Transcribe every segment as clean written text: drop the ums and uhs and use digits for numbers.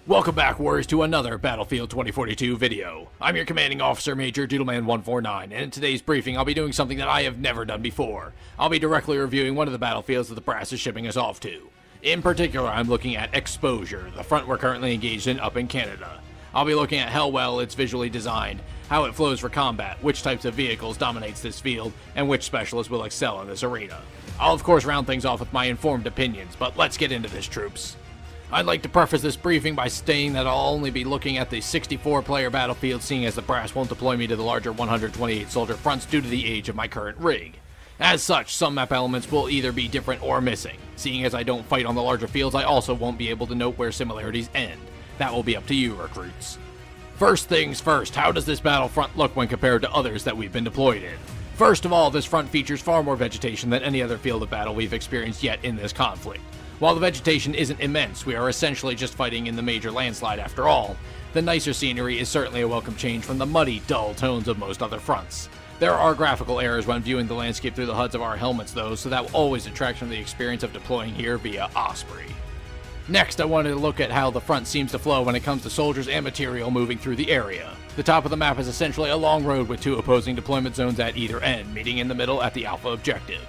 Welcome back, Warriors, to another Battlefield 2042 video. I'm your commanding officer, Major Doodleman149, and in today's briefing, I'll be doing something that I have never done before. I'll be directly reviewing one of the battlefields that the brass is shipping us off to. In particular, I'm looking at Exposure, the front we're currently engaged in up in Canada. I'll be looking at how well it's visually designed, how it flows for combat, which types of vehicles dominates this field, and which specialists will excel in this arena. I'll of course round things off with my informed opinions, but let's get into this, troops. I'd like to preface this briefing by stating that I'll only be looking at the 64-player battlefield, seeing as the brass won't deploy me to the larger 128-soldier fronts due to the age of my current rig. As such, some map elements will either be different or missing. Seeing as I don't fight on the larger fields, I also won't be able to note where similarities end. That will be up to you, recruits. First things first, how does this battlefront look when compared to others that we've been deployed in? First of all, this front features far more vegetation than any other field of battle we've experienced yet in this conflict. While the vegetation isn't immense, we are essentially just fighting in the major landslide after all. The nicer scenery is certainly a welcome change from the muddy, dull tones of most other fronts. There are graphical errors when viewing the landscape through the HUDs of our helmets though, so that will always detract from the experience of deploying here via Osprey. Next, I wanted to look at how the front seems to flow when it comes to soldiers and material moving through the area. The top of the map is essentially a long road with two opposing deployment zones at either end, meeting in the middle at the Alpha objective.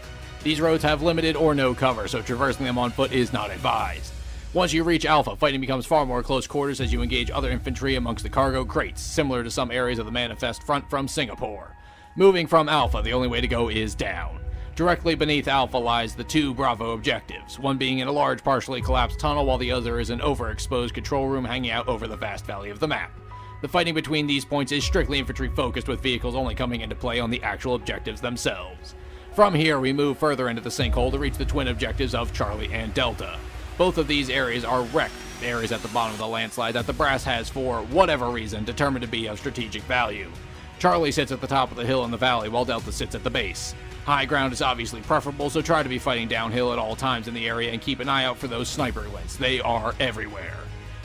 These roads have limited or no cover, so traversing them on foot is not advised. Once you reach Alpha, fighting becomes far more close quarters as you engage other infantry amongst the cargo crates, similar to some areas of the Manifest front from Singapore. Moving from Alpha, the only way to go is down. Directly beneath Alpha lies the two Bravo objectives, one being in a large partially collapsed tunnel while the other is an overexposed control room hanging out over the vast valley of the map. The fighting between these points is strictly infantry focused, with vehicles only coming into play on the actual objectives themselves. From here, we move further into the sinkhole to reach the twin objectives of Charlie and Delta. Both of these areas are wrecked areas at the bottom of the landslide that the brass has, for whatever reason, determined to be of strategic value. Charlie sits at the top of the hill in the valley, while Delta sits at the base. High ground is obviously preferable, so try to be fighting downhill at all times in the area and keep an eye out for those sniper links. They are everywhere.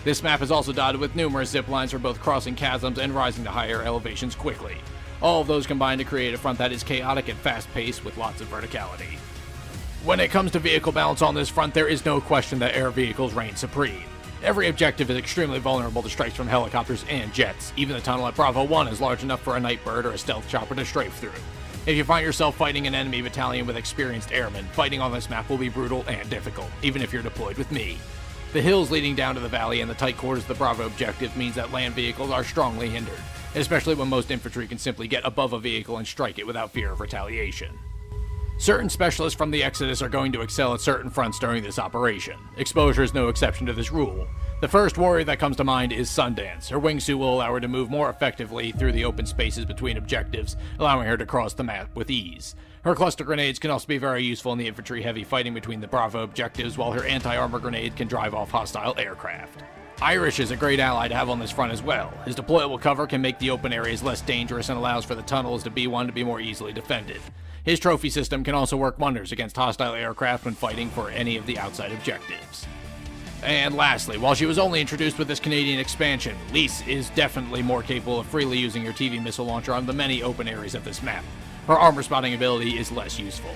This map is also dotted with numerous zip lines for both crossing chasms and rising to higher elevations quickly. All of those combine to create a front that is chaotic and fast-paced with lots of verticality. When it comes to vehicle balance on this front, there is no question that air vehicles reign supreme. Every objective is extremely vulnerable to strikes from helicopters and jets. Even the tunnel at Bravo 1 is large enough for a Nightbird or a stealth chopper to strafe through. If you find yourself fighting an enemy battalion with experienced airmen, fighting on this map will be brutal and difficult, even if you're deployed with me. The hills leading down to the valley and the tight quarters of the Bravo objective means that land vehicles are strongly hindered, especially when most infantry can simply get above a vehicle and strike it without fear of retaliation. Certain specialists from the Exodus are going to excel at certain fronts during this operation. Exposure is no exception to this rule. The first warrior that comes to mind is Sundance. Her wingsuit will allow her to move more effectively through the open spaces between objectives, allowing her to cross the map with ease. Her cluster grenades can also be very useful in the infantry-heavy fighting between the Bravo objectives, while her anti-armor grenade can drive off hostile aircraft. Irish is a great ally to have on this front as well. His deployable cover can make the open areas less dangerous and allows for the tunnels to B1 to be more easily defended. His trophy system can also work wonders against hostile aircraft when fighting for any of the outside objectives. And lastly, while she was only introduced with this Canadian expansion, Lise is definitely more capable of freely using her TV missile launcher on the many open areas of this map. Her armor spotting ability is less useful.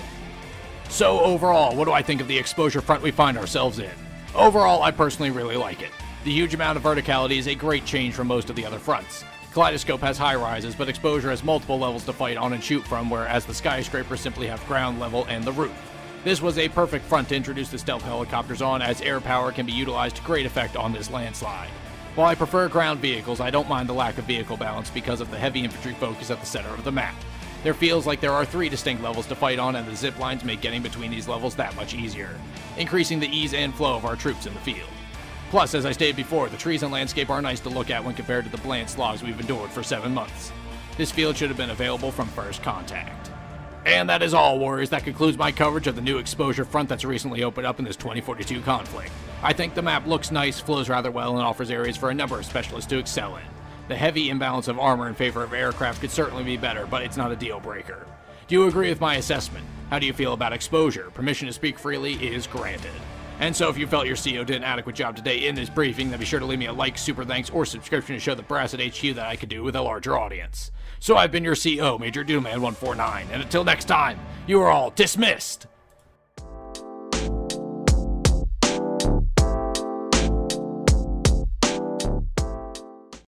So overall, what do I think of the exposure front we find ourselves in? Overall, I personally really like it. The huge amount of verticality is a great change from most of the other fronts. Kaleidoscope has high rises, but Exposure has multiple levels to fight on and shoot from, whereas the Skyscraper simply have ground level and the roof. This was a perfect front to introduce the stealth helicopters on, as air power can be utilized to great effect on this landslide. While I prefer ground vehicles, I don't mind the lack of vehicle balance because of the heavy infantry focus at the center of the map. There feels like there are 3 distinct levels to fight on, and the zip lines make getting between these levels that much easier, increasing the ease and flow of our troops in the field. Plus, as I stated before, the trees and landscape are nice to look at when compared to the bland slogs we've endured for 7 months. This field should have been available from first contact. And that is all, Warriors. That concludes my coverage of the new Exposure front that's recently opened up in this 2042 conflict. I think the map looks nice, flows rather well, and offers areas for a number of specialists to excel in. The heavy imbalance of armor in favor of aircraft could certainly be better, but it's not a deal breaker. Do you agree with my assessment? How do you feel about Exposure? Permission to speak freely is granted. And so if you felt your CO did an adequate job today in this briefing, then be sure to leave me a like, super thanks, or subscription to show the brass at HQ that I could do with a larger audience. So I've been your CO, Major Doodleman149, and until next time, you are all dismissed!